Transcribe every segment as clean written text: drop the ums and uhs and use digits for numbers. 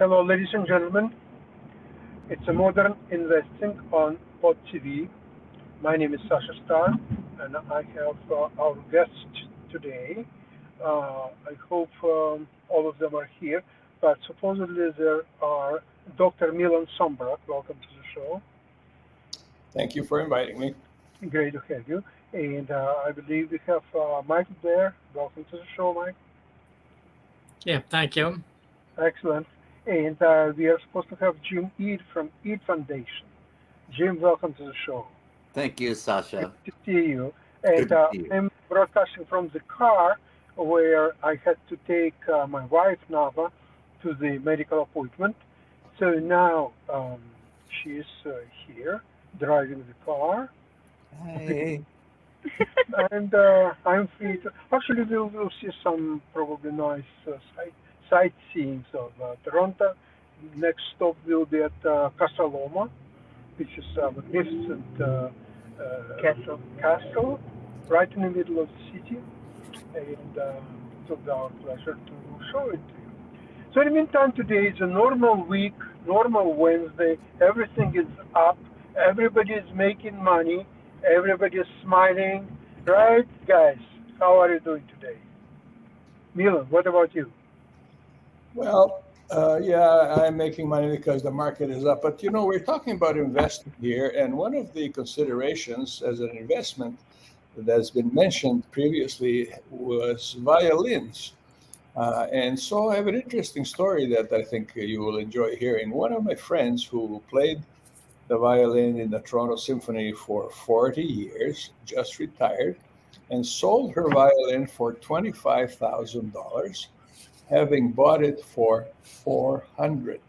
Hello, ladies and gentlemen. It's a modern investing on Pod TV. My name is Sasha Star, and I have our guests today. I hope all of them are here, but supposedly there are Dr. Milan Sombrak. Welcome to the show. Thank you for inviting me. Great to have you. And I believe we have Mike there. Welcome to the show, Mike. Yeah, thank you. Excellent. And we are supposed to have Jim Ead from Ead Foundation. Jim, welcome to the show. Thank you, Good Sasha. to see you. Good And to see you. I'm broadcasting from the car where I had to take my wife, Nava, to the medical appointment. So now she's here driving the car. Hey. And I'm free to. Actually, we'll see some probably nice sightseeing of Toronto. Next stop will be at Casa Loma, which is a magnificent castle right in the middle of the city. And it will be our pleasure to show it to you. So in the meantime, today is a normal week, normal Wednesday. Everything is up. Everybody is making money. Everybody is smiling. Right, guys? How are you doing today? Milan, what about you? Well, yeah, I'm making money because the market is up. But we're talking about investing here, and one of the considerations as an investment that's been mentioned previously was violins. And so I have an interesting story that I think you will enjoy hearing. One of my friends who played the violin in the Toronto Symphony for 40 years, just retired, and sold her violin for $25,000, having bought it for $400.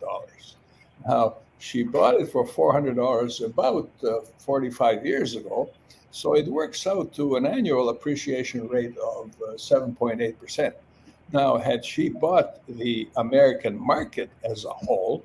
Now, she bought it for $400 about 45 years ago, so it works out to an annual appreciation rate of 7.8%. Now, had she bought the American market as a whole,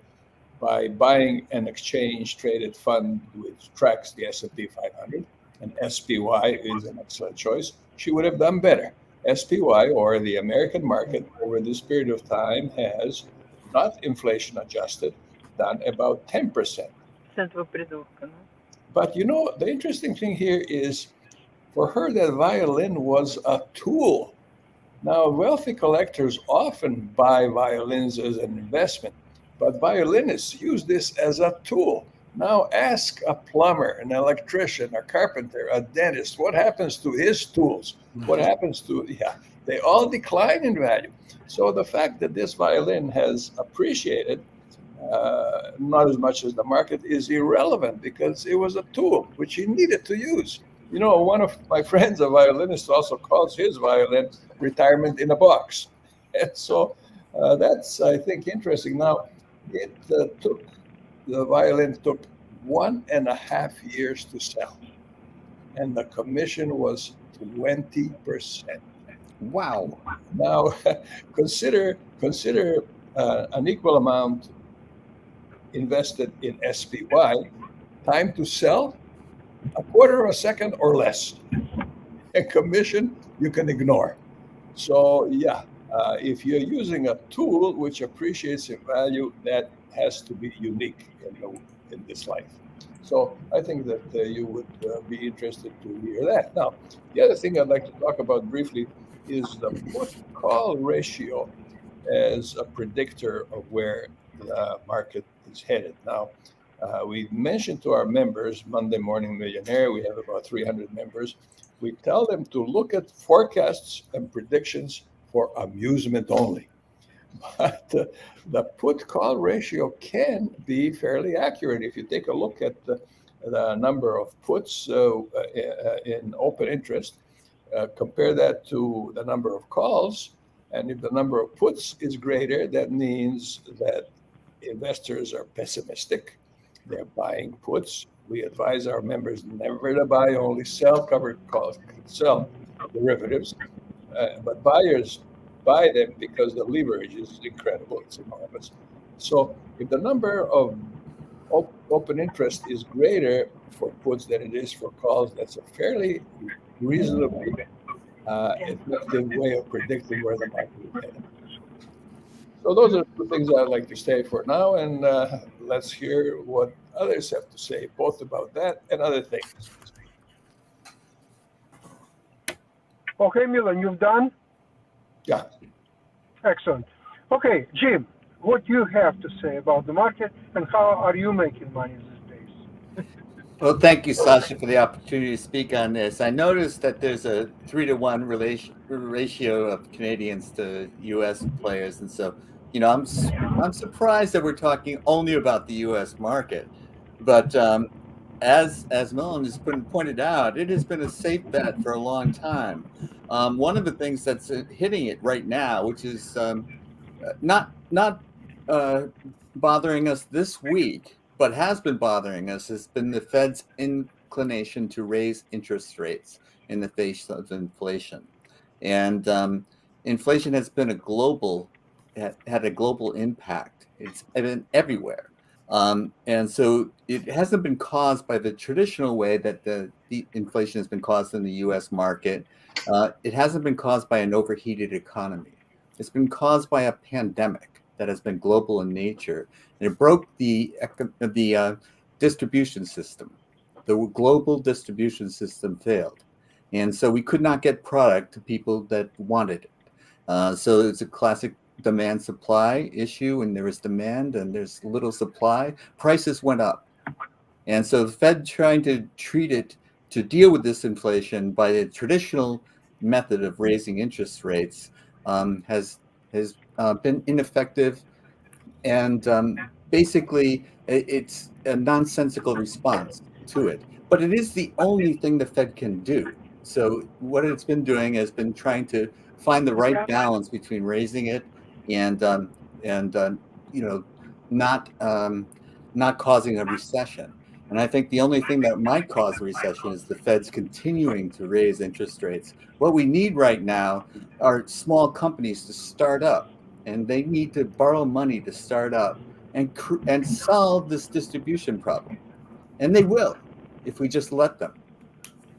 by buying an exchange traded fund which tracks the S&P 500, and SPY is an excellent choice, she would have done better. SPY, or the American market, over this period of time has, not inflation adjusted, done about 10%. But the interesting thing here is for her, that violin was a tool. Now, wealthy collectors often buy violins as an investment, but violinists use this as a tool. Now, ask a plumber, an electrician, a carpenter, a dentist, what happens to his tools? What happens to, they all decline in value. So the fact that this violin has appreciated, not as much as the market, is irrelevant because it was a tool which he needed to use. One of my friends, a violinist, also calls his violin retirement in a box. And so that's, I think, interesting. Now, the violin took 1.5 years to sell, and the commission was 20%. Wow. Now, consider an equal amount invested in SPY, time to sell, a quarter of a second or less. And commission, you can ignore. So, if you're using a tool which appreciates in value, that has to be unique in this life. So I think that you would be interested to hear that. Now, the other thing I'd like to talk about briefly is the put-call ratio as a predictor of where the market is headed. Now, we mentioned to our members, Monday Morning Millionaire, we have about 300 members. We tell them to look at forecasts and predictions for amusement only. But the put-call ratio can be fairly accurate. If you take a look at the number of puts in open interest, compare that to the number of calls, and if the number of puts is greater, that means that investors are pessimistic. They're buying puts. We advise our members never to buy, only sell covered calls, sell derivatives. But buyers buy them because the leverage is incredible. It's enormous. So if the number of open interest is greater for puts than it is for calls, that's a fairly reasonably effective way of predicting where the market is headed. So those are the things I'd like to say for now, and let's hear what others have to say, both about that and other things. Okay, Milan, you've done? Yeah. Excellent. Okay, Jim, what you have to say about the market and how are you making money these days? Well, thank you, Sasha, for the opportunity to speak on this. I noticed that there's a 3-to-1 ratio of Canadians to U.S. players, and so I'm surprised that we're talking only about the U.S. market. But as Milan has pointed out, it has been a safe bet for a long time. One of the things that's hitting it right now, which is not bothering us this week, but has been bothering us, has been the Fed's inclination to raise interest rates in the face of inflation. And inflation has been had a global impact. It's been everywhere. And so it hasn't been caused by the traditional way that the inflation has been caused in the U.S. market. It hasn't been caused by an overheated economy. It's been caused by a pandemic that has been global in nature, and it broke the distribution system. The global distribution system failed, and so we could not get product to people that wanted it. So it's a classic demand supply issue, and there was demand and there's little supply. Prices went up, and so the Fed trying to deal with this inflation by the traditional method of raising interest rates has been ineffective, and basically it's a nonsensical response to it. But it is the only thing the Fed can do. So what it's been doing has been trying to find the right balance between raising it and not causing a recession. And I think the only thing that might cause a recession is the Fed's continuing to raise interest rates. What we need right now are small companies to start up, and they need to borrow money to start up and solve this distribution problem. And they will, if we just let them.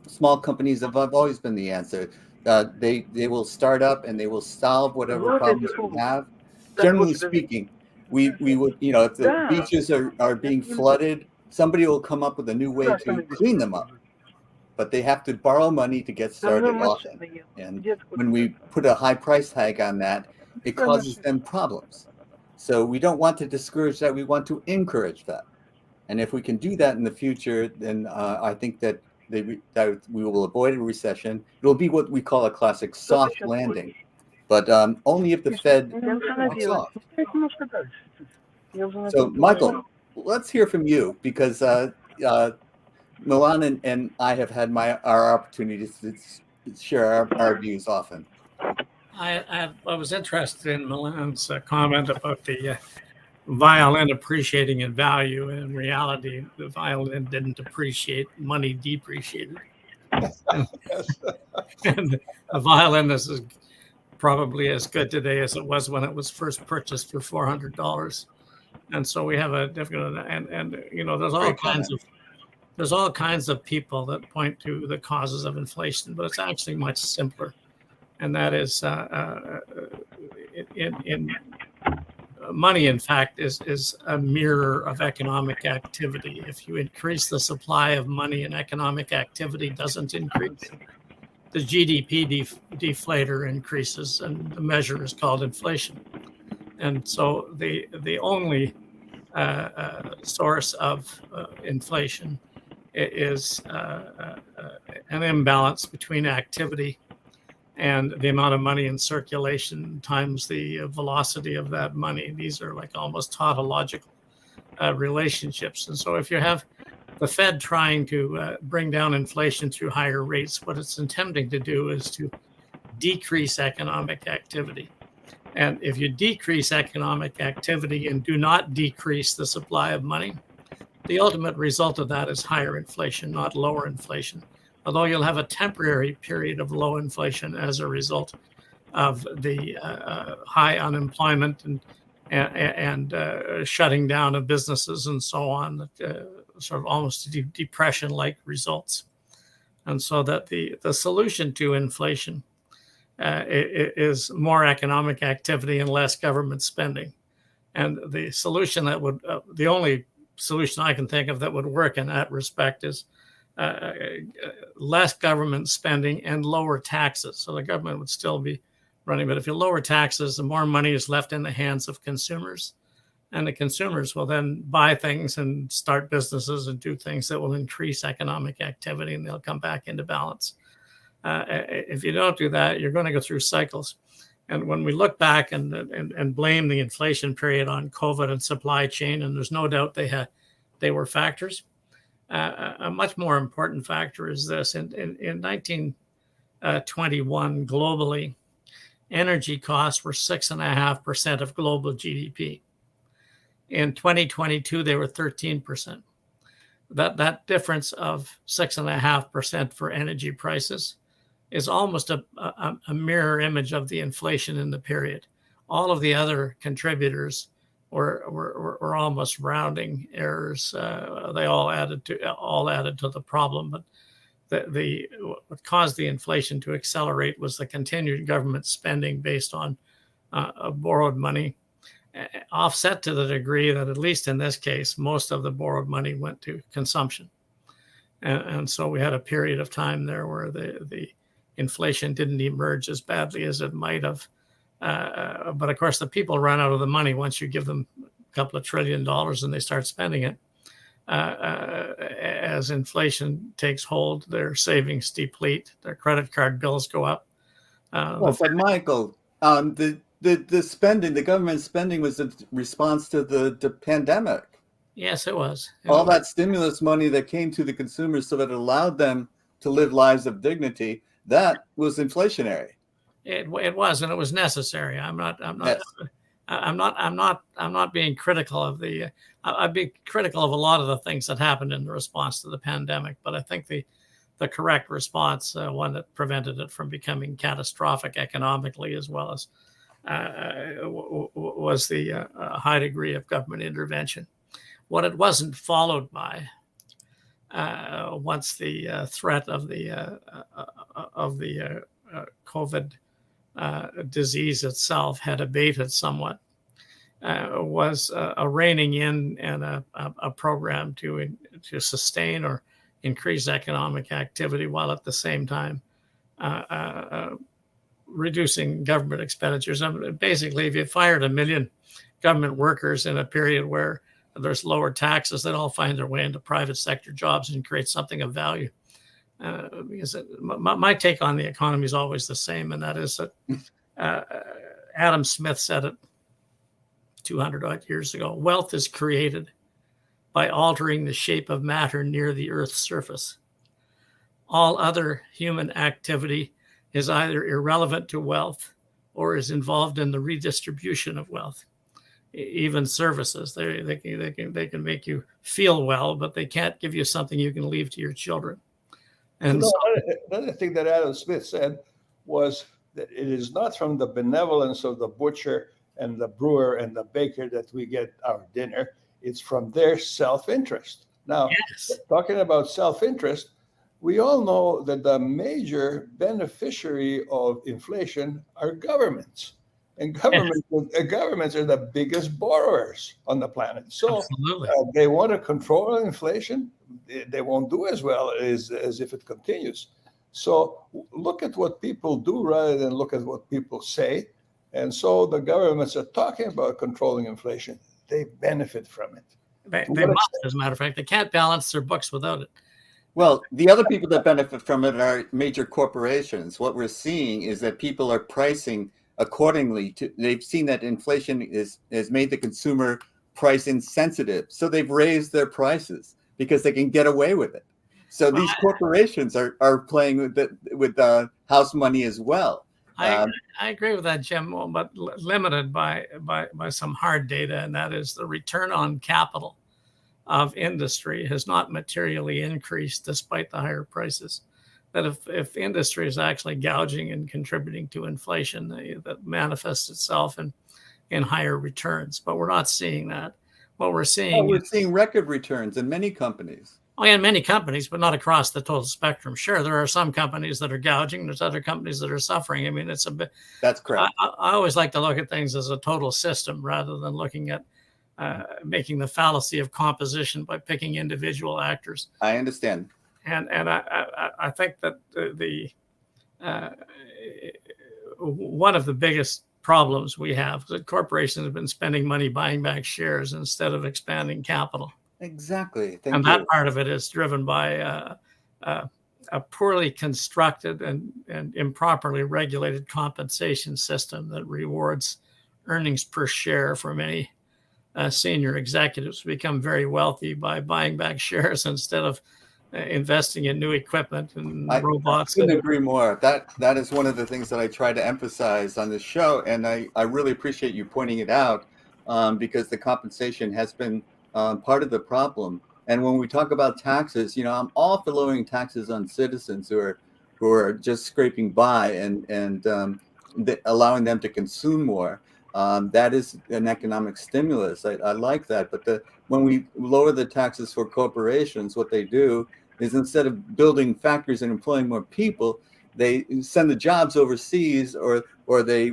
Small companies have always been the answer. They will start up and they will solve whatever problems we have. Generally speaking, we would, if the beaches are being flooded, somebody will come up with a new way to clean them up. But they have to borrow money to get started often. And when we put a high price tag on that, it causes them problems. So we don't want to discourage that. We want to encourage that. And if we can do that in the future, then I think that we will avoid a recession. It will be what we call a classic soft landing, but only if the Fed backs off. So, Michael, let's hear from you, because Milan and I have had our opportunities to share our views often. I was interested in Milan's comment about the violin appreciating in value. In reality, the violin didn't appreciate; money depreciated. And the violin is probably as good today as it was when it was first purchased for $400. And so we have a different, and there's all kinds of people that point to the causes of inflation, but it's actually much simpler, and that is money, in fact, is a mirror of economic activity. If you increase the supply of money and economic activity doesn't increase, the GDP deflator increases, and the measure is called inflation. And so the only source of inflation is an imbalance between activity and the amount of money in circulation times the velocity of that money. These are like almost tautological relationships. And so if you have the Fed trying to bring down inflation through higher rates, what it's attempting to do is to decrease economic activity. And if you decrease economic activity and do not decrease the supply of money, the ultimate result of that is higher inflation, not lower inflation. Although you'll have a temporary period of low inflation as a result of the high unemployment and shutting down of businesses and so on, sort of almost depression-like results. And so that the solution to inflation is more economic activity and less government spending. And the solution that would, the only solution I can think of that would work in that respect is less government spending and lower taxes. So the government would still be running, but if you lower taxes, the more money is left in the hands of consumers, and the consumers will then buy things and start businesses and do things that will increase economic activity, and they'll come back into balance. If you don't do that, you're going to go through cycles. And when we look back and blame the inflation period on COVID and supply chain, and there's no doubt they were factors, a much more important factor is this. In 1921, globally, energy costs were 6.5% of global GDP. In 2022, they were 13%. That difference of 6.5% for energy prices is almost a mirror image of the inflation in the period. All of the other contributors were almost rounding errors. They all added to the problem. But what caused the inflation to accelerate was the continued government spending based on borrowed money, offset to the degree that, at least in this case, most of the borrowed money went to consumption. And so we had a period of time there where the inflation didn't emerge as badly as it might have. But of course, the people run out of the money once you give them a couple of $1 trillion and they start spending it. As inflation takes hold, their savings deplete, their credit card bills go up. But Michael, the spending, the government spending was a response to the pandemic. Yes, it was. All that stimulus money that came to the consumers so that it allowed them to live lives of dignity, that was inflationary. It was, and it was necessary. I'm not being critical of the. I'd be critical of a lot of the things that happened in the response to the pandemic, but I think the correct response, one that prevented it from becoming catastrophic economically, as well as was the high degree of government intervention. What it wasn't followed by, once the threat of the COVID disease itself had abated somewhat, was a reining in and a program to sustain or increase economic activity, while at the same time reducing government expenditures. I mean, basically, if you fired 1 million government workers in a period where there's lower taxes, they'd all find their way into private sector jobs and create something of value. Because my take on the economy is always the same, and that is that Adam Smith said it 200 odd years ago: wealth is created by altering the shape of matter near the Earth's surface. All other human activity is either irrelevant to wealth or is involved in the redistribution of wealth. Even services, they can make you feel well, but they can't give you something you can leave to your children. And another thing that Adam Smith said was that it is not from the benevolence of the butcher and the brewer and the baker that we get our dinner. It's from their self-interest. Now, yes. Talking about self-interest, we all know that the major beneficiary of inflation are governments. And governments are the biggest borrowers on the planet. So they want to control inflation. They won't do as well as if it continues. So look at what people do rather than look at what people say. And so the governments are talking about controlling inflation. They benefit from it. They must, as a matter of fact. They can't balance their books without it. Well, the other people that benefit from it are major corporations. What we're seeing is that people are pricing accordingly. They've seen that inflation has made the consumer price insensitive. So they've raised their prices because they can get away with it. So these corporations are playing with the house money as well. I agree with that, Jim, but limited by some hard data, and that is the return on capital of industry has not materially increased despite the higher prices. That if industry is actually gouging and contributing to inflation, that manifests itself in higher returns. But we're not seeing that. what we're Oh, seeing. we're seeing record returns in many companies. Oh, yeah, in many companies, but not across the total spectrum. Sure, there are some companies that are gouging. There's other companies that are suffering. I mean, it's a bit. That's correct. I always like to look at things as a total system rather than looking at making the fallacy of composition by picking individual actors. I understand. And I think that one of the biggest problems we have is that corporations have been spending money buying back shares instead of expanding capital. Exactly. And that part of it is driven by a poorly constructed and improperly regulated compensation system that rewards earnings per share for many senior executives who become very wealthy by buying back shares instead of investing in new equipment and robots. I couldn't agree more. That is one of the things that I try to emphasize on this show, and I really appreciate you pointing it out, because the compensation has been part of the problem. And when we talk about taxes, I'm all for lowering taxes on citizens who are just scraping by and allowing them to consume more. That is an economic stimulus. I like that. But when we lower the taxes for corporations, what they do is instead of building factories and employing more people, they send the jobs overseas, or they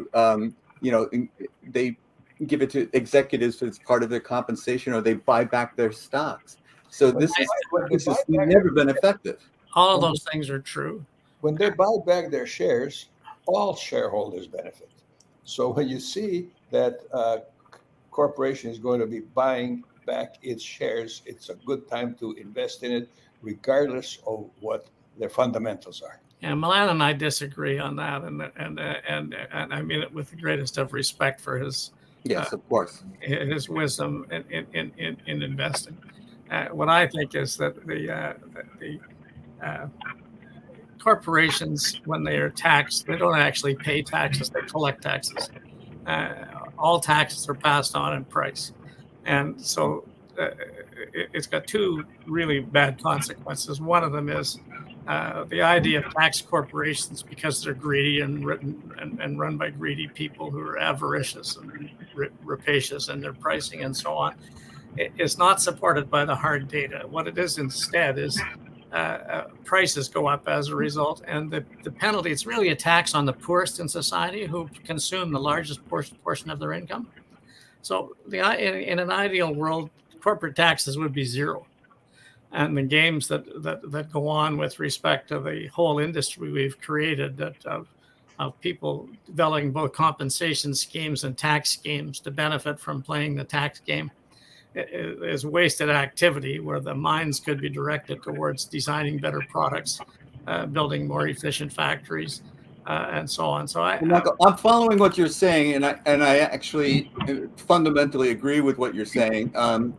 they give it to executives as part of their compensation, or they buy back their stocks. So this has never been effective. All of those things are true. When they buy back their shares, all shareholders benefit. So when you see that corporation is going to be buying back its shares, it's a good time to invest in it, regardless of what their fundamentals are. Yeah, Milan and I disagree on that, and I mean it with the greatest of respect for his. Yes, of course. His wisdom in investing. What I think is that the corporations, when they are taxed, they don't actually pay taxes; they collect taxes. All taxes are passed on in price, and so it's got two really bad consequences. One of them is the idea of tax corporations, because they're greedy and run by greedy people who are avaricious and rapacious in their pricing and so on, is not supported by the hard data. What it is instead is prices go up as a result, and the penalty, it's really a tax on the poorest in society who consume the largest portion of their income. So in an ideal world, corporate taxes would be zero. And the games that go on with respect to the whole industry we've created of people developing both compensation schemes and tax schemes to benefit from playing the tax game is wasted activity, where the minds could be directed towards designing better products, building more efficient factories, and so on. So Michael, I'm following what you're saying, and I actually fundamentally agree with what you're saying.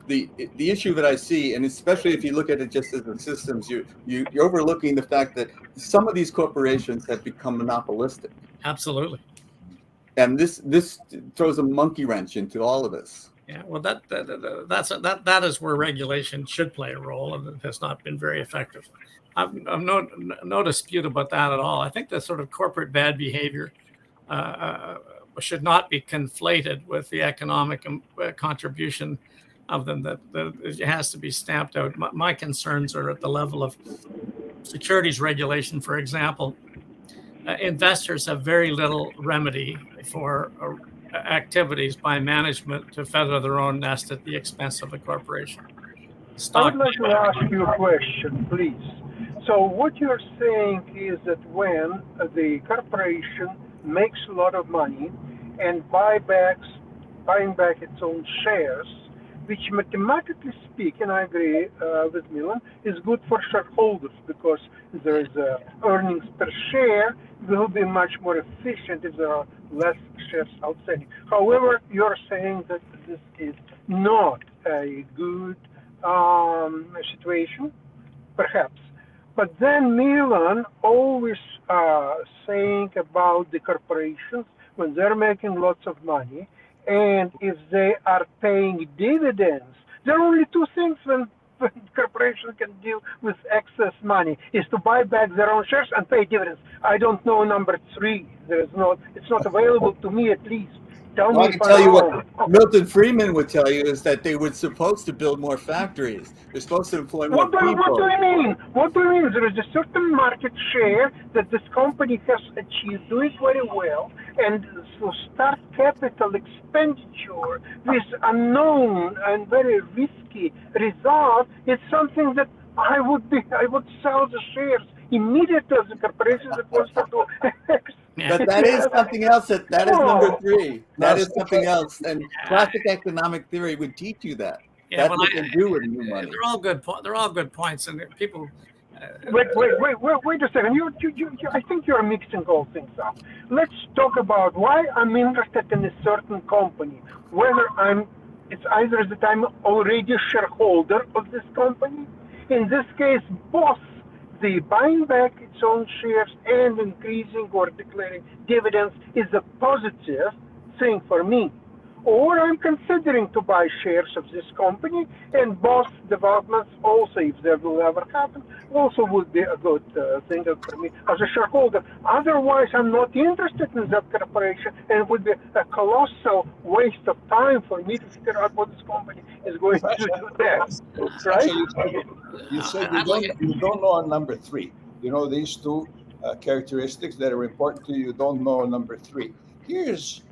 The issue that I see, and especially if you look at it just as the systems, you're overlooking the fact that some of these corporations have become monopolistic. Absolutely. And this throws a monkey wrench into all of this. Yeah, well, that is where regulation should play a role, and it has not been very effective. I've no dispute about that at all. I think the sort of corporate bad behavior should not be conflated with the economic contribution of them. That it has to be stamped out. My concerns are at the level of securities regulation, for example. Investors have very little remedy for activities by management to feather their own nest at the expense of the corporation. I would like to ask you a question, please. So what you're saying is that when the corporation makes a lot of money and buying back its own shares, which mathematically speaking, I agree with Milan, is good for shareholders, because there is earnings per share will be much more efficient if there are less shares outstanding. However, you're saying that this is not a good situation, perhaps. But then Milan always saying about the corporations when they're making lots of money, and if they are paying dividends, there are only two things when corporations can deal with excess money, is to buy back their own shares and pay dividends. I don't know number three. It's not available to me, at least. Tell Well, I me can if tell I'm you wrong. what Milton Friedman would tell you is that they were supposed to build more factories. They're supposed to employ more What do people. you mean? What do you mean? There is a certain market share that this company has achieved, doing very well, and so start capital expenditure with unknown and very risky result is something that I would sell the shares immediately as a corporation that wants to do. But that is something else. That is number three. That No, is something else. And classic economic theory would teach you that. Yeah, That's well, what they do with new money. they're all good. They're all good points, and people. Wait a second. I think you're mixing all things up. Let's talk about why I'm interested in a certain company. It's either that I'm already a shareholder of this company. In this case, both the buying back its own shares and increasing or declaring dividends is a positive thing for me. Or I'm considering to buy shares of this company, and both developments also, if they will ever happen, also would be a good thing for me as a shareholder. Otherwise, I'm not interested in that corporation, and it would be a colossal waste of time for me to figure out what this company is going to do next, right? You said you don't know on number three. You know these two characteristics that are important to you. You don't know number three. Here's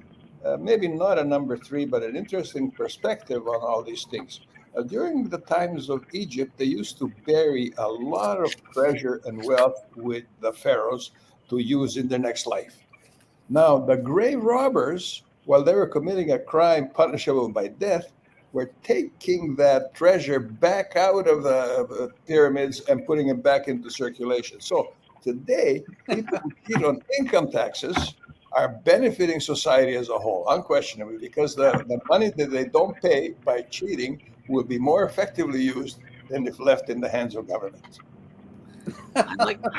maybe not a number three, but an interesting perspective on all these things. During the times of Egypt, they used to bury a lot of treasure and wealth with the pharaohs to use in their next life. Now, the grave robbers, while they were committing a crime punishable by death, were taking that treasure back out of the pyramids and putting it back into circulation. So today, people who cheat on income taxes are benefiting society as a whole, unquestionably, because the money that they don't pay by cheating will be more effectively used than if left in the hands of government. I'd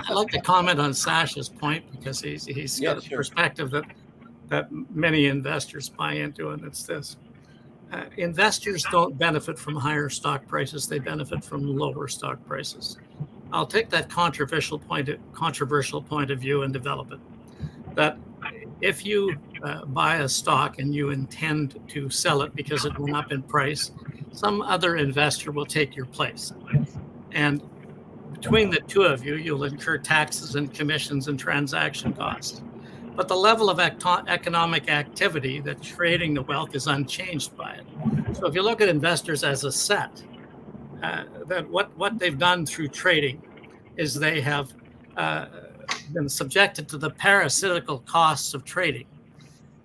like to comment on Sasha's point because he's got a perspective that many investors buy into, and it's this. Investors don't benefit from higher stock prices. They benefit from lower stock prices. I'll take that controversial point of view and develop it. That if you buy a stock and you intend to sell it because it went up in price, some other investor will take your place. And between the two of you, you'll incur taxes and commissions and transaction costs. But the level of economic activity that's creating the wealth is unchanged by it. So if you look at investors as a set, that what they've done through trading is they have been subjected to the parasitical costs of trading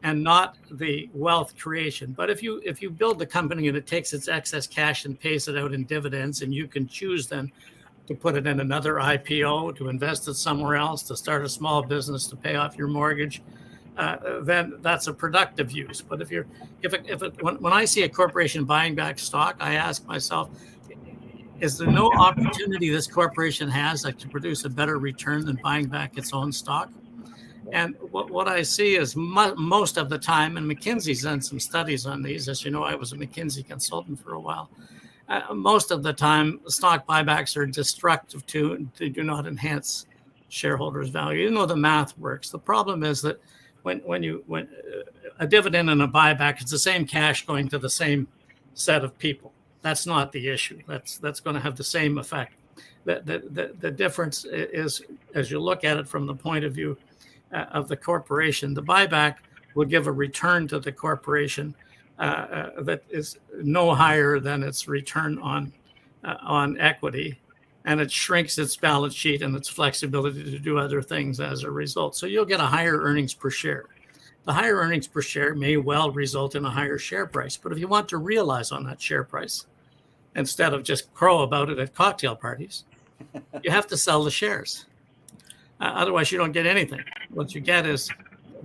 and not the wealth creation. But if you build the company and it takes its excess cash and pays it out in dividends, and you can choose then to put it in another IPO, to invest it somewhere else, to start a small business, to pay off your mortgage, then that's a productive use. But when I see a corporation buying back stock, I ask myself, is there no opportunity this corporation has that can produce a better return than buying back its own stock? And what I see is most of the time, and McKinsey's done some studies on these. As you know, I was a McKinsey consultant for a while. Most of the time, stock buybacks are destructive they do not enhance shareholders' value. You know the math works. The problem is that when a dividend and a buyback, it's the same cash going to the same set of people. That's not the issue. That's going to have the same effect. The difference is, as you look at it from the point of view of the corporation, the buyback will give a return to the corporation that is no higher than its return on equity, and it shrinks its balance sheet and its flexibility to do other things as a result. So you'll get a higher earnings per share. The higher earnings per share may well result in a higher share price, but if you want to realize on that share price, instead of just crow about it at cocktail parties, you have to sell the shares. Otherwise, you don't get anything. What you get is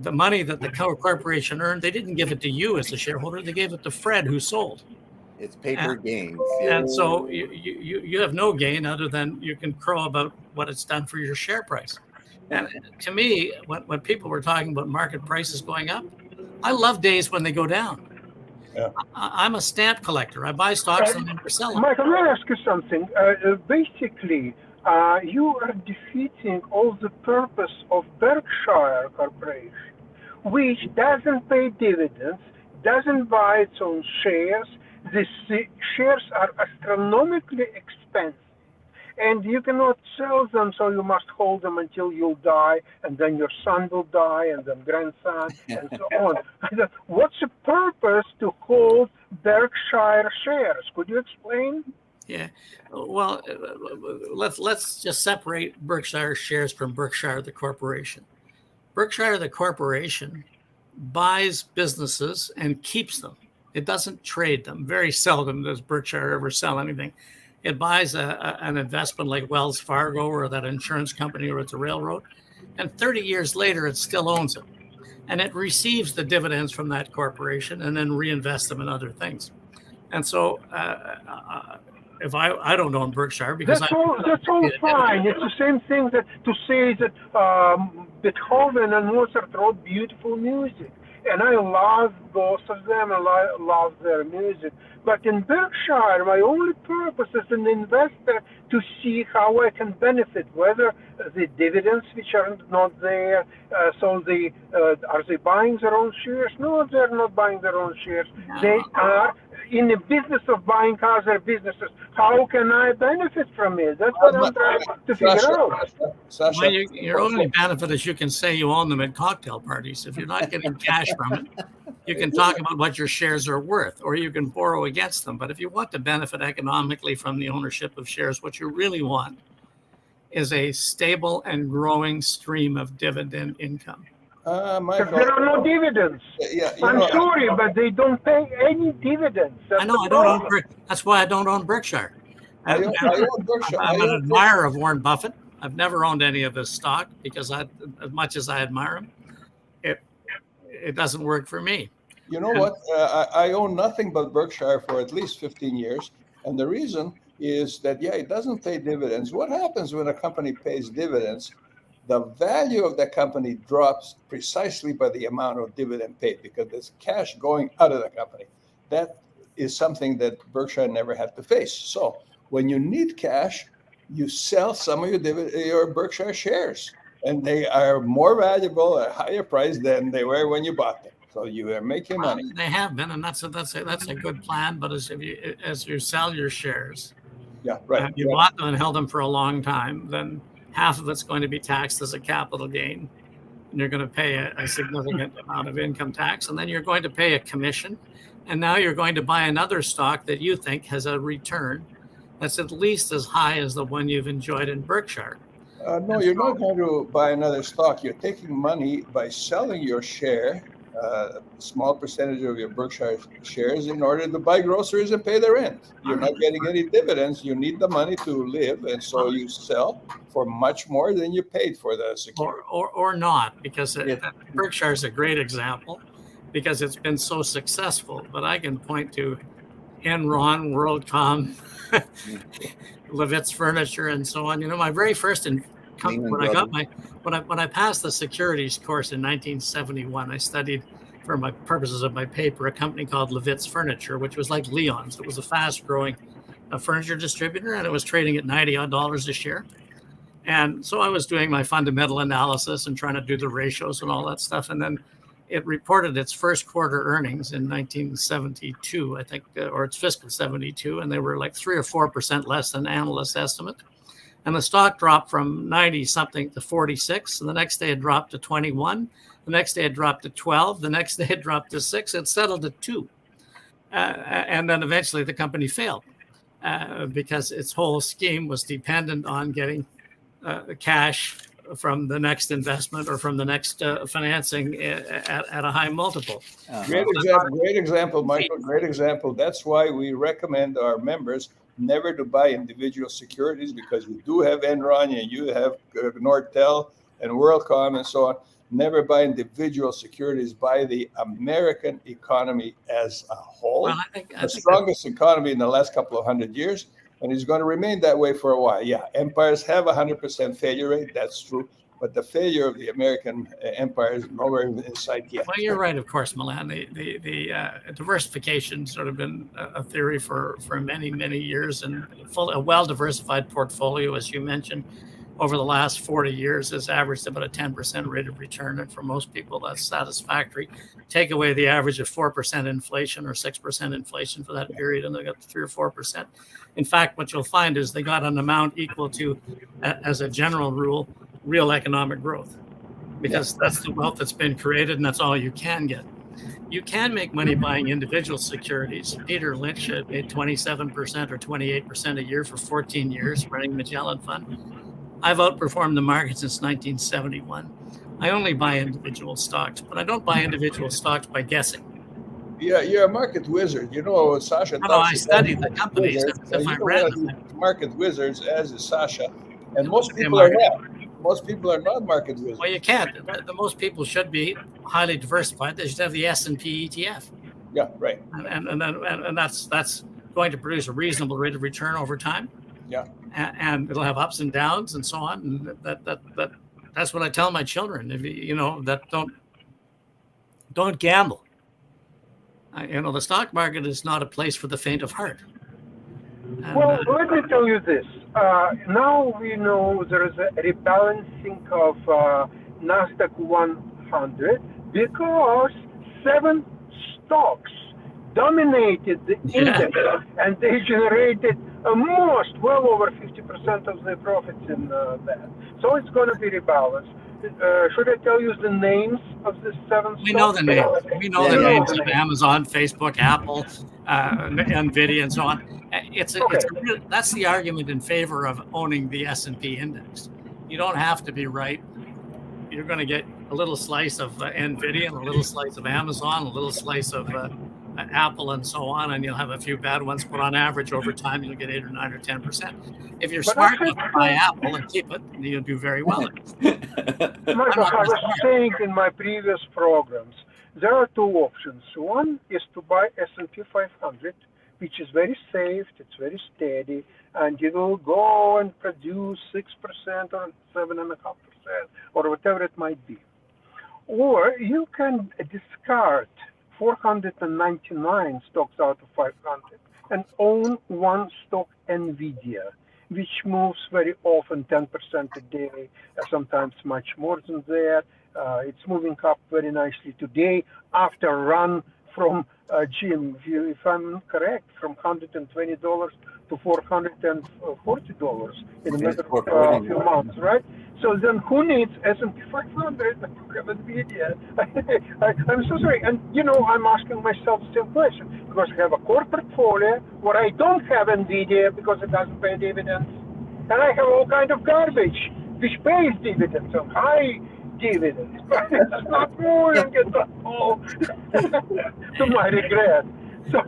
the money that the corporation earned. They didn't give it to you as a shareholder. They gave it to Fred, who sold. It's paper gains. And so you have no gain other than you can crow about what it's done for your share price. And to me, when people were talking about market prices going up, I love days when they go down. Yeah. I'm a stamp collector. I buy stocks and never sell them. Michael, let me ask you something. Basically, you are defeating all the purpose of Berkshire Corporation, which doesn't pay dividends, doesn't buy its own shares. The shares are astronomically expensive, and you cannot sell them, so you must hold them until you die, and then your son will die, and then grandson, and so on. What's the purpose to hold Berkshire shares? Could you explain? Yeah, well, let's just separate Berkshire shares from Berkshire the corporation. Berkshire the corporation buys businesses and keeps them. It doesn't trade them. Very seldom does Berkshire ever sell anything. It buys an investment like Wells Fargo or that insurance company or it's a railroad, and 30 years later it still owns it, and it receives the dividends from that corporation and then reinvests them in other things. And so if I don't own Berkshire because that's all fine. It's the same thing that to say that Beethoven and Mozart wrote beautiful music, and I love both of them and I love their music. But in Berkshire, my only purpose as an investor to see how I can benefit, whether the dividends which are not there, so are they buying their own shares? No, they're not buying their own shares. No. They are in the business of buying other businesses. How can I benefit from it? That's what I'm trying to figure out. Sasha, well, your only benefit is you can say you own them at cocktail parties. If you're not getting cash from it, you can talk about what your shares are worth, or you can borrow against them. But if you want to benefit economically from the ownership of shares, what you really want is a stable and growing stream of dividend income. Michael, there are no dividends. I'm sorry, but they don't pay any dividends. I know. I don't own. That's why I don't own Berkshire. I'm an admirer of Warren Buffett. I've never owned any of his stock because as much as I admire him, it doesn't work for me. You know what? I own nothing but Berkshire for at least 15 years, and the reason is that it doesn't pay dividends. What happens when a company pays dividends? The value of the company drops precisely by the amount of dividend paid because there's cash going out of the company. That is something that Berkshire never had to face. So when you need cash, you sell some of your Berkshire shares, and they are more valuable at a higher price than they were when you bought them. So you are making money. They have been, and that's a good plan. But as you sell your shares, you bought them and held them for a long time, then half of it's going to be taxed as a capital gain, and you're going to pay a significant amount of income tax, and then you're going to pay a commission, and now you're going to buy another stock that you think has a return that's at least as high as the one you've enjoyed in Berkshire. No, you're not going to buy another stock. You're taking money by selling your share, a small percentage of your Berkshire shares, in order to buy groceries and pay the rent. You're not getting any dividends. You need the money to live, and so you sell for much more than you paid for the security. Or not, because Berkshire is a great example because it's been so successful. But I can point to Enron, WorldCom, Levitz Furniture, and so on. You know, my very first when I passed the securities course in 1971, I studied, for my purposes of my paper, a company called Levitz Furniture, which was like Leon's. It was a fast-growing furniture distributor, and it was trading at $90 a share. And so I was doing my fundamental analysis and trying to do the ratios and all that stuff. And then it reported its first quarter earnings in 1972, I think, or its fiscal 72, and they were like 3 or 4% less than analysts' estimate. And the stock dropped from 90 something to 46. And the next day it dropped to 21. The next day it dropped to 12. The next day it dropped to 6. It settled at 2. And then eventually the company failed because its whole scheme was dependent on getting cash from the next investment or from the next financing at a high multiple. Great example, Michael. Great example. That's why we recommend our members never to buy individual securities, because you do have Enron and you have Nortel and WorldCom and so on. Never buy individual securities. Buy the American economy as a whole. Well, I think the strongest economy in the last couple of 100 years, and it's going to remain that way for a while. Yeah, empires have 100% failure rate. That's true. But the failure of the American empire is nowhere in sight yet. Well, you're right, of course, Milan. The diversification sort of been a theory for many, many years, and a well-diversified portfolio, as you mentioned, over the last 40 years has averaged about a 10% rate of return. And for most people, that's satisfactory. Take away the average of 4% inflation or 6% inflation for that period, and they got 3 or 4%. In fact, what you'll find is they got an amount equal to, as a general rule, real economic growth, because that's the wealth that's been created, and that's all you can get. You can make money buying individual securities. Peter Lynch made 27% or 28% a year for 14 years running Magellan Fund. I've outperformed the market since 1971. I only buy individual stocks, but I don't buy individual stocks by guessing. Yeah, you're a market wizard. You know, Sasha. No, I study the companies if I read them. Market wizards, as is Sasha, and most people are not. Most people are not market wizards. Well, you can't. The most people should be highly diversified. They should have the S&P ETF. Yeah, right. And that's going to produce a reasonable rate of return over time. Yeah. And it'll have ups and downs and so on. And that's what I tell my children. If that don't gamble. The stock market is not a place for the faint of heart. Well, let me tell you this. Now we know there is a rebalancing of Nasdaq 100 because 7 stocks dominated the index, and they generated well over 50% of their profits in that. So it's going to be rebalanced. Should I tell you the names of the 7 stocks? We know the names. We know the names of Amazon, Facebook, Apple, NVIDIA, and so on. That's the argument in favor of owning the S&P index. You don't have to be right. You're going to get a little slice of NVIDIA, and a little slice of Amazon, a little slice of Apple, and so on, and you'll have a few bad ones, but on average over time you'll get 8 or 9 or 10%. If you're smart enough to buy Apple and keep it, you'll do very well. Michael, I was saying in my previous programs, there are 2 options. One is to buy S&P 500, which is very safe, it's very steady, and it will go and produce 6% or 7.5% or whatever it might be. Or you can discard 499 stocks out of 500 and own 1 stock, NVIDIA, which moves very often 10% a day, sometimes much more than that. It's moving up very nicely today after a run from Jim, if I'm correct, from $120 to $440 in a matter of a few months, right? So then who needs S&P 500 to have NVIDIA? I'm so sorry. And, I'm asking myself the same question because I have a core portfolio where I don't have NVIDIA because it doesn't pay dividends. And I have all kind of garbage which pays dividends and high dividends. But it's not moving at all to my regret. So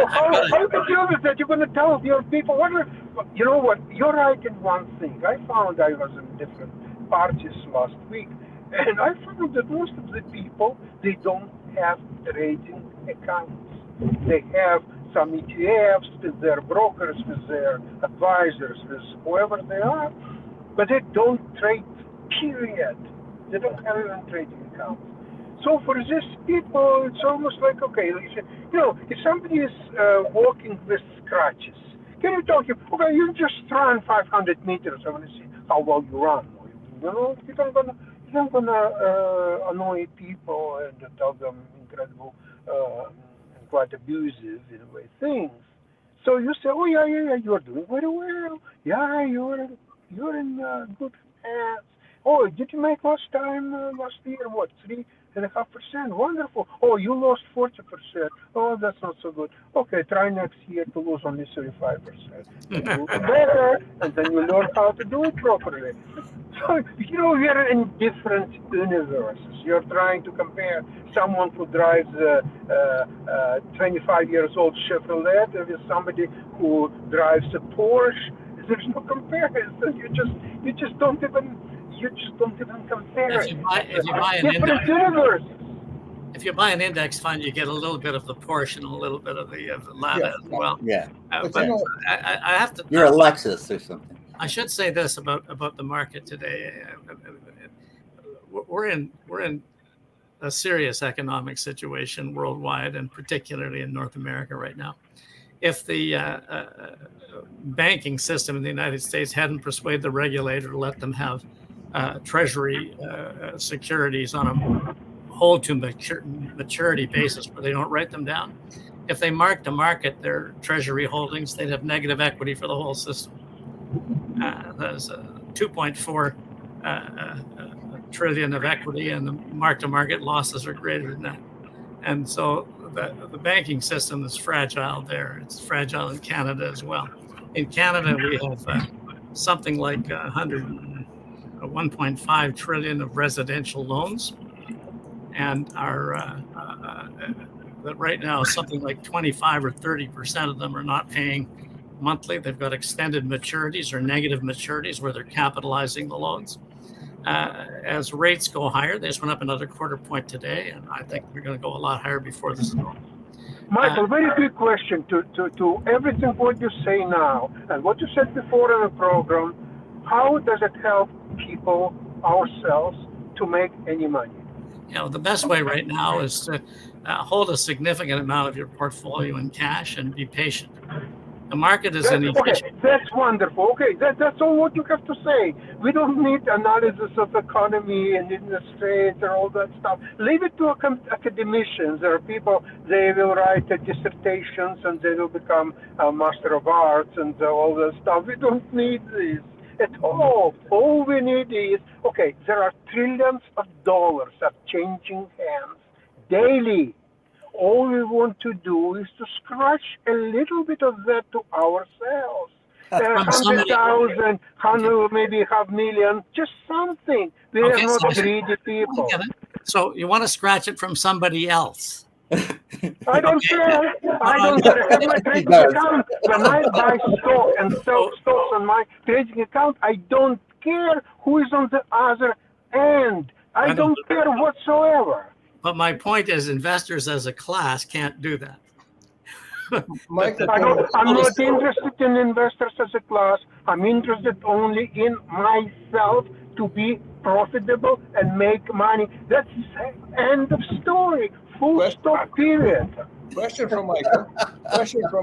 how to deal with that? You're going to tell your people, you know what, you're right in one thing. I found I was in different parties last week, and I found that most of the people, they don't have trading accounts. They have some ETFs with their brokers, with their advisors, with whoever they are, but they don't trade, period. They don't have even trading accounts. So for these people, it's almost like, okay, if somebody is walking with scratches, can you talk to him, okay, you just run 500 meters, I want to see how well you run. You're not gonna annoy people and tell them incredible and quite abusive in a way things. So you say, oh yeah, you're doing very well. Yeah, you're in good hands. Oh, did you make last year? What, 3.5%? Wonderful. Oh, you lost 40%. Oh, that's not so good. Okay, try next year to lose only 35%. You do better, and then you learn how to do it properly. So, we are in different universes. You're trying to compare someone who drives a 25 years old Chevrolet with somebody who drives a Porsche. There's no comparison. You just don't even compare it. If you buy an index fund, you get a little bit of the Porsche and a little bit of the Lada as well. Yeah. But I have to. You're a Lexus or something. I should say this about the market today. We're in a serious economic situation worldwide, and particularly in North America right now. if the banking system in the United States hadn't persuaded the regulator to let them have treasury securities on a hold to maturity basis where they don't write them down. If they mark to market their treasury holdings, they'd have negative equity for the whole system. There's 2.4 trillion of equity, and the mark to market losses are greater than that. And so the banking system is fragile there. It's fragile in Canada as well. In Canada, we have something like 1.5 trillion of residential loans, and that right now something like 25 or 30% of them are not paying monthly. They've got extended maturities or negative maturities where they're capitalizing the loans. As rates go higher, they just went up another quarter point today, and I think they're going to go a lot higher before this is over. Michael, very quick question to everything what you say now and what you said before in the program. How does it help people, ourselves, to make any money? The best way right now is to hold a significant amount of your portfolio in cash and be patient. The market is inefficient. Okay, that's wonderful. Okay, that's all what you have to say. We don't need analysis of economy and interest rates and all that stuff. Leave it to academicians. There are people, they will write dissertations and they will become a master of arts and all that stuff. We don't need this at all. All we need is, okay, there are trillions of dollars of changing hands daily. All we want to do is to scratch a little bit of that to ourselves. 100,000, maybe half million, just something. We are not greedy people. So you want to scratch it from somebody else. I don't care. I don't care. I have my trading account. When I buy stock and sell stocks on my trading account, I don't care who is on the other end. I don't care whatsoever. But my point is, investors as a class can't do that. Michael, I'm not interested in investors as a class. I'm interested only in myself to be profitable and make money. That's end of story. Full stop, period. Question from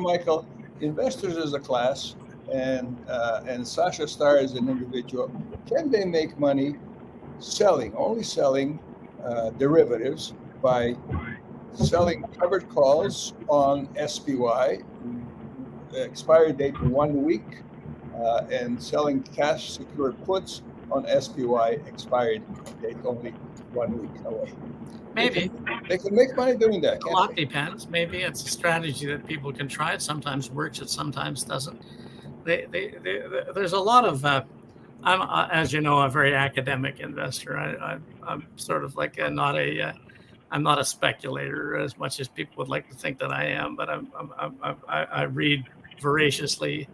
Michael. Investors as a class and Sasha Starr as an individual, can they make money only selling derivatives by selling covered calls on SPY, the expiry date 1 week, and selling cash secured puts on SPY, expired date only 1 week away? Maybe. They can make money doing that. A lot depends. Maybe it's a strategy that people can try. It sometimes works, it sometimes doesn't. There's a lot of I'm, as you know, a very academic investor. I'm sort of like I'm not a speculator as much as people would like to think that I am. But I read voraciously.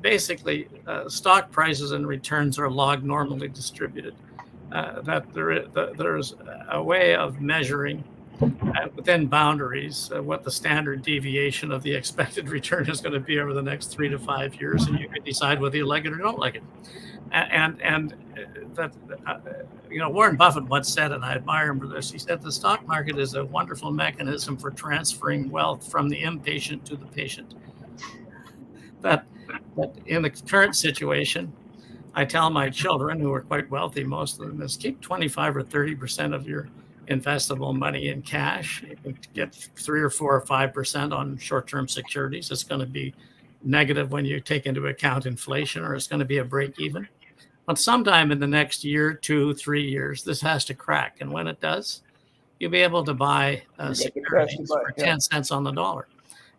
Basically, stock prices and returns are log normally distributed. That there's a way of measuring within boundaries what the standard deviation of the expected return is going to be over the next 3 to 5 years, and you can decide whether you like it or don't like it. And that Warren Buffett once said, and I admire him for this. He said the stock market is a wonderful mechanism for transferring wealth from the impatient to the patient. But in the current situation, I tell my children, who are quite wealthy, most of them, is keep 25 or 30% of your investable money in cash. You can get 3 or 4 or 5% on short-term securities. It's going to be negative when you take into account inflation, or it's going to be a break even. But sometime in the next year, 2, 3 years, this has to crack. And when it does, you'll be able to buy securities for 10 cents on the dollar.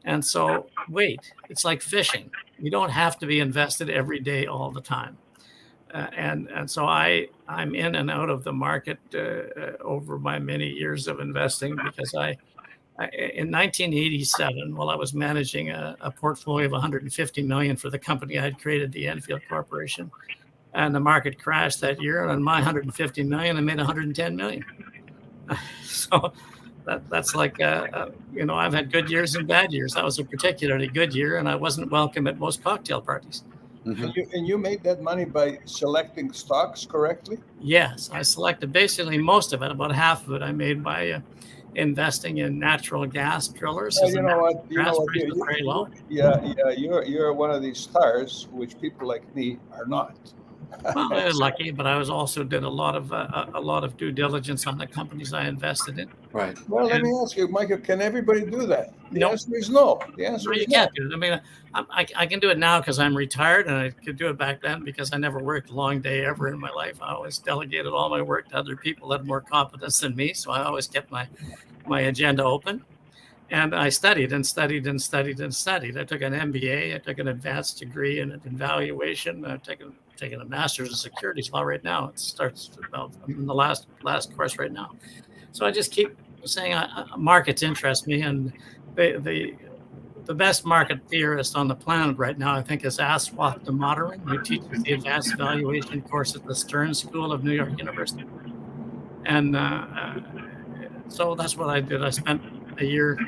And so wait, it's like fishing. You don't have to be invested every day all the time. And so I'm in and out of the market over my many years of investing, because in 1987, while I was managing a portfolio of 150 million for the company I had created, the Enfield Corporation, and the market crashed that year, and on my 150 million, I made 110 million. So that's like, I've had good years and bad years. That was a particularly good year, and I wasn't welcome at most cocktail parties. Mm-hmm. And you made that money by selecting stocks correctly? Yes, I selected basically most of it. About half of it I made by investing in natural gas drillers. Well, As you the know what? You gas know what? price is very low. You're one of these stars, which people like me are not. Well, I was lucky, but I was also did a lot of due diligence on the companies I invested in. Right. Well, let me ask you, Michael, can everybody do that? The No. answer is no. The answer No, you is no. can't do it. I mean, I can do it now because I'm retired, and I could do it back then because I never worked a long day ever in my life. I always delegated all my work to other people that had more competence than me, so I always kept my agenda open. And I studied and studied and studied and studied. I took an MBA. I took an advanced degree in valuation. I've taken a master's in securities law right now. It starts about in the last course right now. So I just keep saying markets interest me, and the best market theorist on the planet right now, I think, is Aswath Damodaran, who teaches the advanced valuation course at the Stern School of New York University. And so that's what I did. I spent a year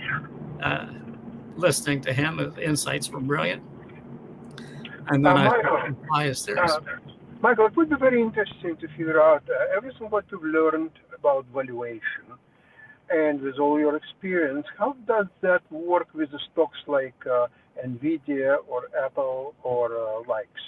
listening to him. His insights were brilliant. And then I apply his theories. Michael, it would be very interesting to figure out everything what you've learned about valuation, and with all your experience, how does that work with the stocks like NVIDIA or Apple or likes?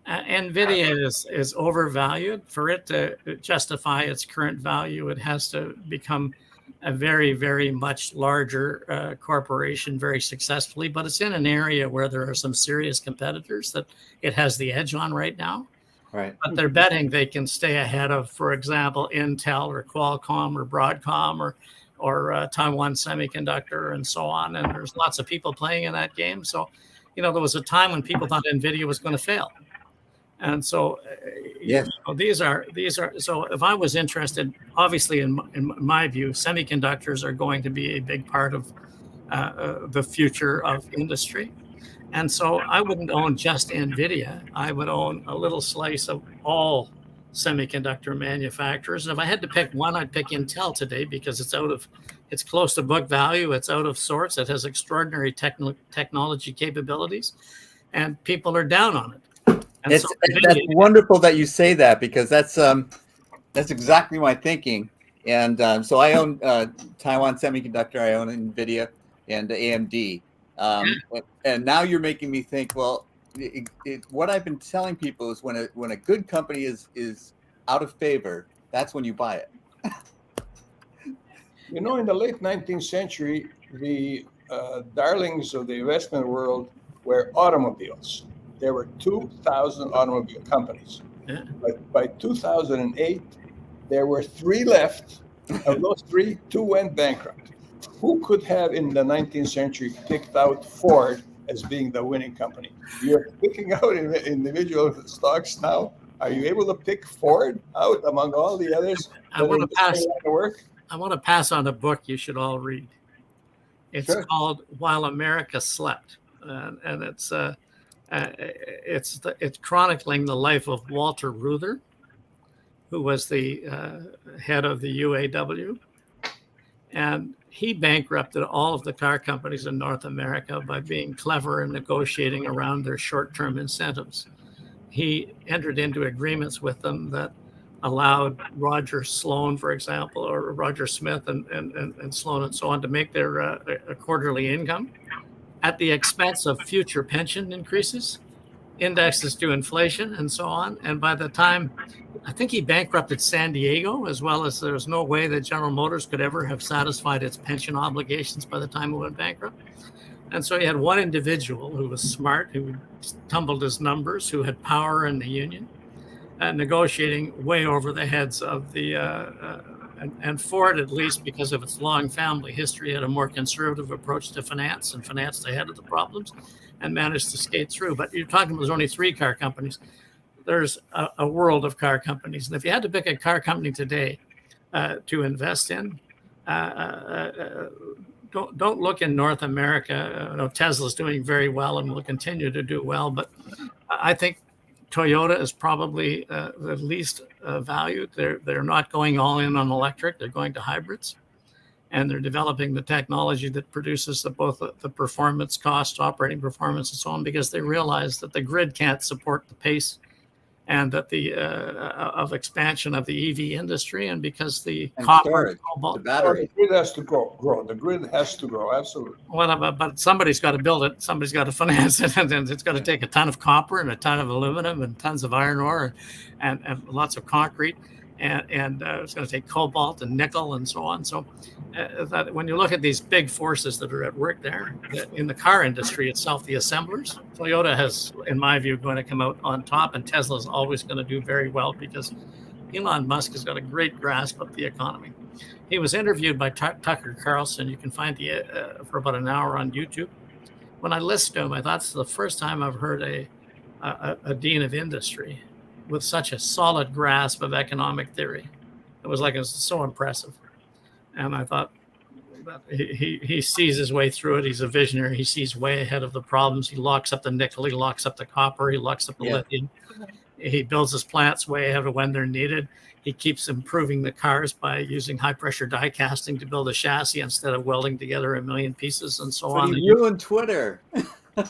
NVIDIA is overvalued. For it to justify its current value, it has to become a very, very much larger corporation very successfully. But it's in an area where there are some serious competitors that it has the edge on right now. Right. But they're betting they can stay ahead of, for example, Intel or Qualcomm or Broadcom or Taiwan Semiconductor and so on. And there's lots of people playing in that game. So, there was a time when people thought NVIDIA was going to fail. And so, yes, these are. So, if I was interested, obviously, in my view, semiconductors are going to be a big part of the future of industry. And so, I wouldn't own just NVIDIA. I would own a little slice of all semiconductor manufacturers. And if I had to pick one, I'd pick Intel today because it's close to book value. It's out of sorts. It has extraordinary technology capabilities, and people are down on it. That's wonderful that you say that, because that's exactly my thinking. And so I own Taiwan Semiconductor, I own NVIDIA and AMD. And now you're making me think, well, what I've been telling people is when a good company is out of favor, that's when you buy it. In the late 19th century, the darlings of the investment world were automobiles. There were 2,000 automobile companies. Yeah. But by 2008, there were 3 left. Of those 3, 2 went bankrupt. Who could have in the 19th century picked out Ford as being the winning company? You're picking out individual stocks now. Are you able to pick Ford out among all the others? I want to pass on a book you should all read. It's called While America Slept, and it's chronicling the life of Walter Reuther, who was the head of the UAW, and he bankrupted all of the car companies in North America by being clever and negotiating around their short-term incentives. He entered into agreements with them that allowed Roger Sloan, for example, or Roger Smith and Sloan and so on to make their a quarterly income at the expense of future pension increases, indexes to inflation, and so on. And by the time, I think he bankrupted San Diego, as well as there's no way that General Motors could ever have satisfied its pension obligations by the time it went bankrupt. And so he had one individual who was smart, who tumbled his numbers, who had power in the union, negotiating way over the heads of the, and Ford, at least because of its long family history, had a more conservative approach to finance and financed ahead of the problems and managed to skate through. But you're talking, there's only 3 car companies. There's a world of car companies. And if you had to pick a car company today to invest in, don't look in North America. Tesla's doing very well and will continue to do well. But I think Toyota is probably the least valued. They're not going all in on electric. They're going to hybrids. And they're developing the technology that produces both the performance, cost, operating performance, and so on, because they realize that the grid can't support the pace and that the of expansion of the EV industry, and because the And copper, storage, cobalt. the Oh, battery. the grid has to grow. The grid has to grow. Absolutely. Well, but somebody's got to build it. Somebody's got to finance it, and it's got to take a ton of copper and a ton of aluminum and tons of iron ore, and lots of concrete, and it's going to take cobalt and nickel and so on. So, that when you look at these big forces that are at work there in the car industry itself, the assemblers, Toyota has, in my view, going to come out on top, and Tesla is always going to do very well because Elon Musk has got a great grasp of the economy. He was interviewed by Tucker Carlson. You can find the for about an hour on YouTube. When I listened to him, I thought it's the first time I've heard a dean of industry with such a solid grasp of economic theory. It was so impressive. And I thought that he sees his way through it. He's a visionary. He sees way ahead of the problems. He locks up the nickel. He locks up the copper. He locks up the lithium. He builds his plants way ahead of when they're needed. He keeps improving the cars by using high pressure die casting to build a chassis instead of welding together a million pieces and so on. He ruined Twitter.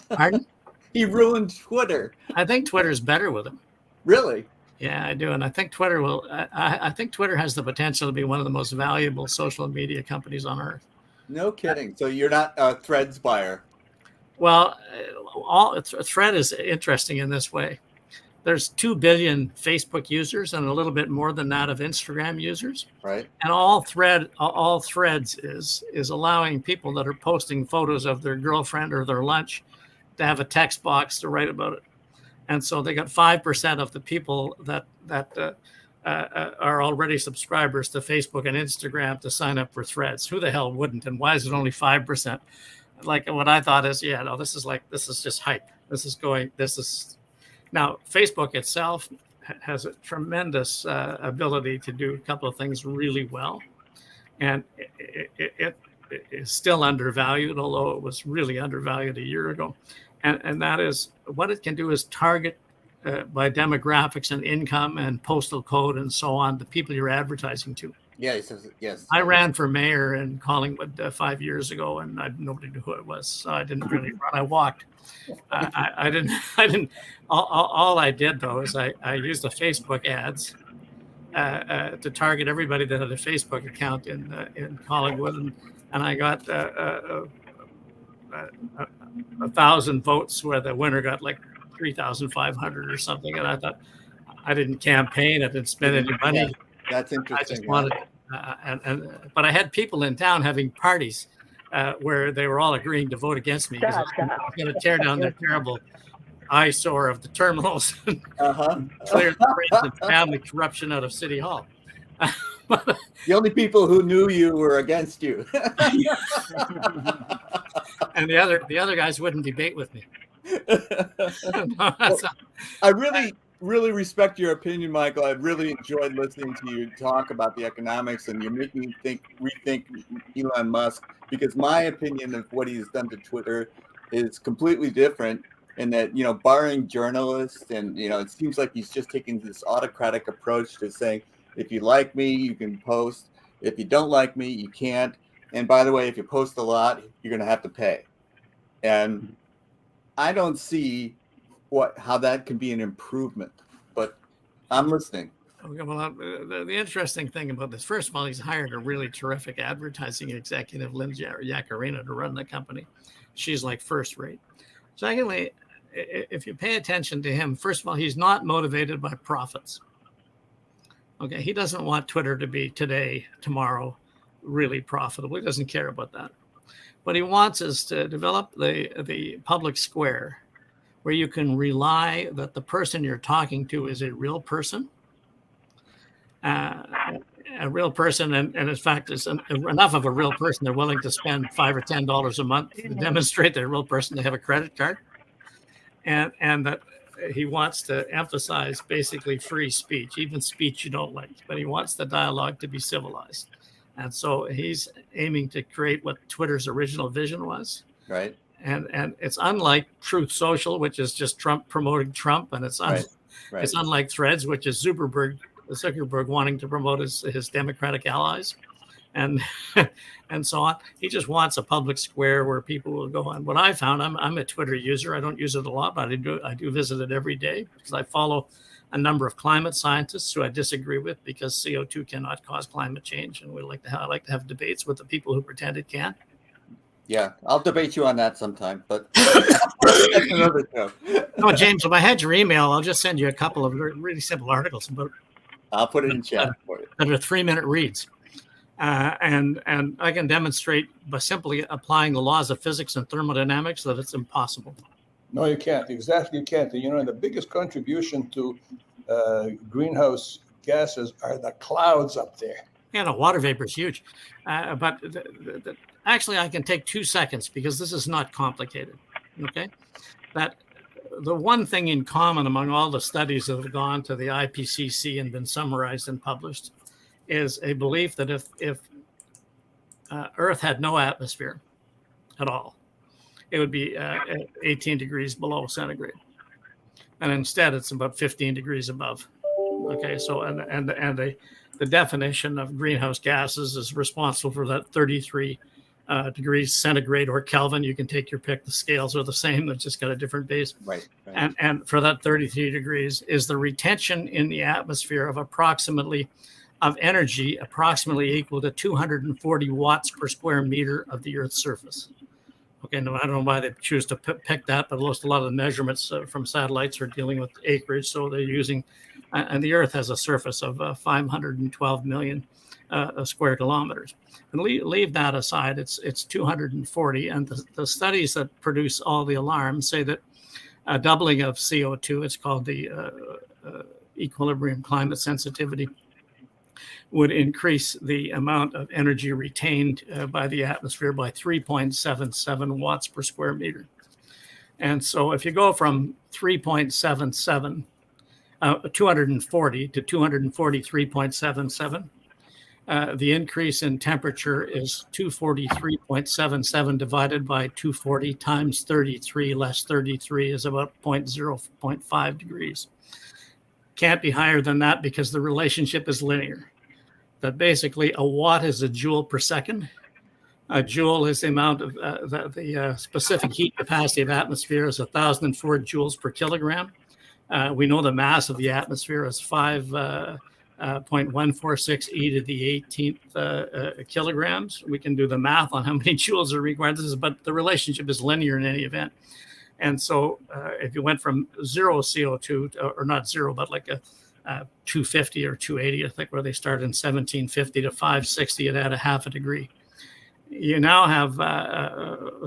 Pardon? He ruined Twitter. I think Twitter's better with him. Really? Yeah, I do. And I think Twitter will, I think Twitter has the potential to be one of the most valuable social media companies on earth. No kidding. So you're not a Threads buyer? Well, Thread is interesting in this way. There's 2 billion Facebook users and a little bit more than that of Instagram users. Right. And all Threads is allowing people that are posting photos of their girlfriend or their lunch to have a text box to write about it. And so they got 5% of the people that are already subscribers to Facebook and Instagram to sign up for Threads. Who the hell wouldn't? And why is it only 5%? Like what I thought is, this is just hype. Now, Facebook itself has a tremendous ability to do a couple of things really well. And it is still undervalued, although it was really undervalued a year ago. And that is, what it can do is target by demographics and income and postal code and so on, the people you're advertising to. Yes. I ran for mayor in Collingwood 5 years ago, and nobody knew who it was, so I didn't really run. I walked. I didn't. All I did though is I used the Facebook ads to target everybody that had a Facebook account in Collingwood, and I got 1,000 votes where the winner got like 3,500 or something, and I thought, I didn't campaign, I didn't spend any money. Yeah, that's interesting. I just wanted, but I had people in town having parties where they were all agreeing to vote against me because I was going to tear down the terrible eyesore of the terminals and clear the race and family corruption out of City Hall. The only people who knew you were against you. And the other guys wouldn't debate with me. I really respect your opinion, Michael. I really enjoyed listening to you talk about the economics, and you're making me rethink Elon Musk, because my opinion of what he's done to Twitter is completely different. In that, barring journalists, and it seems like he's just taking this autocratic approach to saying, if you like me, you can post. If you don't like me, you can't. And by the way, if you post a lot, you're going to have to pay. And I don't see how that can be an improvement, but I'm listening. Okay, well, the interesting thing about this, first of all, he's hired a really terrific advertising executive, Linda Yaccarino, to run the company. She's like first rate. Secondly, if you pay attention to him, first of all, he's not motivated by profits. Okay, he doesn't want Twitter to be today, tomorrow, really profitable. He doesn't care about that. What he wants is to develop the public square where you can rely that the person you're talking to is a real person. A real person, and in fact, is enough of a real person, they're willing to spend $5 or $10 a month to demonstrate they're a real person. They have a credit card. And that he wants to emphasize basically free speech, even speech you don't like, but he wants the dialogue to be civilized. And so he's aiming to create what Twitter's original vision was. Right. And it's unlike Truth Social, which is just Trump promoting Trump. And it's it's unlike Threads, which is Zuckerberg wanting to promote his Democratic allies. And so on. He just wants a public square where people will go on. What I found, I'm a Twitter user. I don't use it a lot, but I do visit it every day because I follow a number of climate scientists who I disagree with because CO2 cannot cause climate change, and I like to have debates with the people who pretend it can. Yeah, I'll debate you on that sometime, but that's another show. No, James, if I had your email, I'll just send you a couple of really simple articles about I'll put it in chat for you. that are 3-minute reads. And I can demonstrate by simply applying the laws of physics and thermodynamics that it's impossible. No, you can't. Exactly, you can't. You know, the biggest contribution to greenhouse gases are the clouds up there. Yeah, no, water vapor is huge. But actually, I can take 2 seconds because this is not complicated. Okay, that the one thing in common among all the studies that have gone to the IPCC and been summarized and published is a belief that if Earth had no atmosphere at all, it would be 18 degrees below centigrade, and instead it's about 15 degrees above. Okay, so and the definition of greenhouse gases is responsible for that 33 degrees centigrade or Kelvin. You can take your pick. The scales are the same. They've just got a different base. Right. And for that 33 degrees is the retention in the atmosphere of energy approximately equal to 240 watts per square meter of the Earth's surface. Okay, no, I don't know why they choose to pick that, but a lot of the measurements from satellites are dealing with acreage, so they're using, and the Earth has a surface of 512 million square kilometers. And leave that aside, it's 240, and the studies that produce all the alarms say that a doubling of CO2, it's called the equilibrium climate sensitivity, would increase the amount of energy retained by the atmosphere by 3.77 watts per square meter. And so if you go from 3.77, 240 to 243.77, the increase in temperature is 243.77 divided by 240 times 33 less 33 is about 0.5 degrees. Can't be higher than that because the relationship is linear. That basically a watt is a joule per second. A joule is the amount of the specific heat capacity of atmosphere is 1,004 joules per kilogram. We know the mass of the atmosphere is 5.146 e to the 18th kilograms. We can do the math on how many joules are required, but the relationship is linear in any event. And so if you went from zero CO2, or not zero, but like a 250 or 280, I think, where they started in 1750 to 560, it had a half a degree. You now have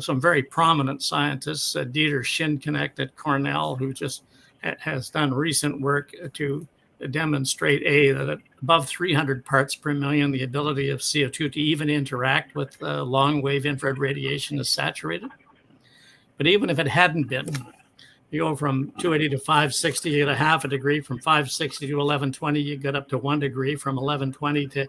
some very prominent scientists, Dieter Schimmelknecht at Cornell, who just has done recent work to demonstrate that at above 300 parts per million, the ability of CO2 to even interact with long wave infrared radiation is saturated. But even if it hadn't been, you go from 280 to 560, you get a half a degree. From 560 to 1120, you get up to 1 degree. From 1120 to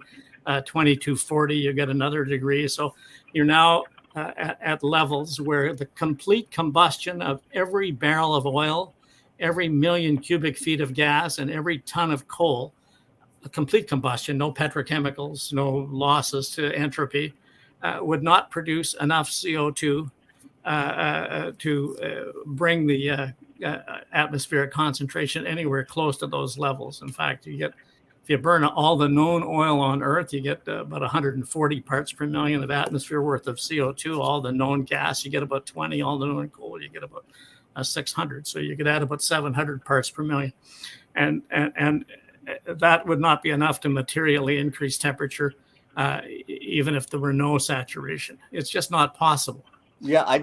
2240, you get another degree. So you're now at levels where the complete combustion of every barrel of oil, every million cubic feet of gas, and every ton of coal, a complete combustion, no petrochemicals, no losses to entropy, would not produce enough CO2 to bring the atmospheric concentration anywhere close to those levels. In fact, if you burn all the known oil on Earth, you get about 140 parts per million of atmosphere worth of CO2. All the known gas, you get about 20. All the known coal, you get about 600. So you could add about 700 parts per million. And that would not be enough to materially increase temperature, even if there were no saturation. It's just not possible. Yeah, I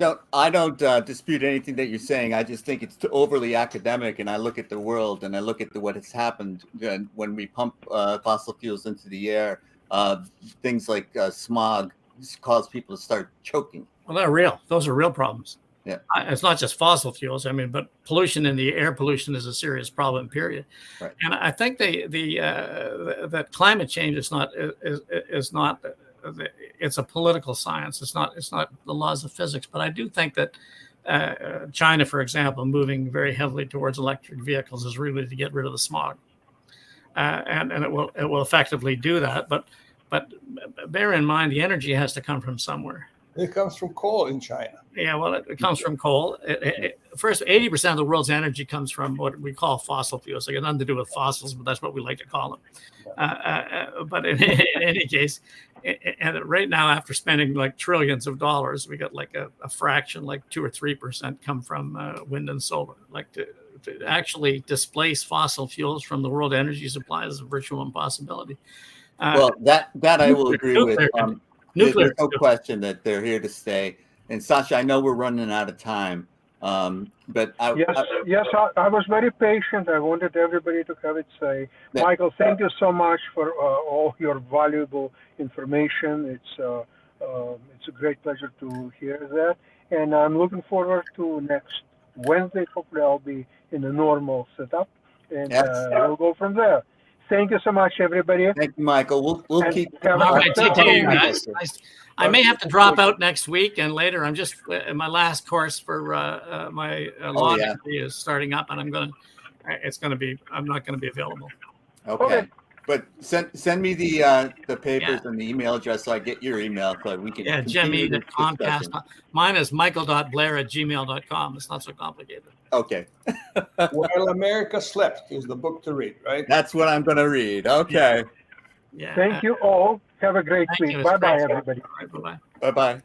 don't dispute anything that you're saying. I just think it's too overly academic, and I look at the world and I look at what has happened when we pump fossil fuels into the air. Things like smog cause people to start choking. Well, they're real. Those are real problems. Yeah, it's not just fossil fuels. I mean, but pollution in the air pollution is a serious problem. Period. Right. And I think that climate change is not. It's a political science. It's not the laws of physics. But I do think that China, for example, moving very heavily towards electric vehicles is really to get rid of the smog, and it will effectively do that. But bear in mind, the energy has to come from somewhere. It comes from coal in China. Yeah, well, it comes from coal. First, 80% of the world's energy comes from what we call fossil fuels. They got nothing to do with fossils, but that's what we like to call them. But in any case, and right now, after spending like trillions of dollars, we got like a fraction, like 2 or 3% come from wind and solar. Like to actually displace fossil fuels from the world energy supply is a virtual impossibility. Well, that I will agree with. Nuclear. There's no question that they're here to stay. And Sasha, I know we're running out of time, but I was very patient. I wanted everybody to have its say. Yeah. Michael, thank you so much for all your valuable information. It's a great pleasure to hear that, and I'm looking forward to next Wednesday. Hopefully, I'll be in a normal setup, and we'll go from there. Thank you so much, everybody. Thank you, Michael. We'll And keep. have All a right, take care, guys. I may have to drop out next week and later. I'm just my last course for my law degree is starting up, and I'm not going to be available. Okay. But send me the papers and the email address so I get your email so we can. Yeah, Jimmy at Comcast. Mine is michael.blair@gmail.com. It's not so complicated. Okay. While America Slept is the book to read, right? That's what I'm going to read. Okay. Yeah. Thank you all. Have a great Thank week. you. Bye-bye, Thanks. everybody. All right, bye-bye. Bye-bye.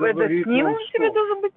Это снимок тебе должен быть?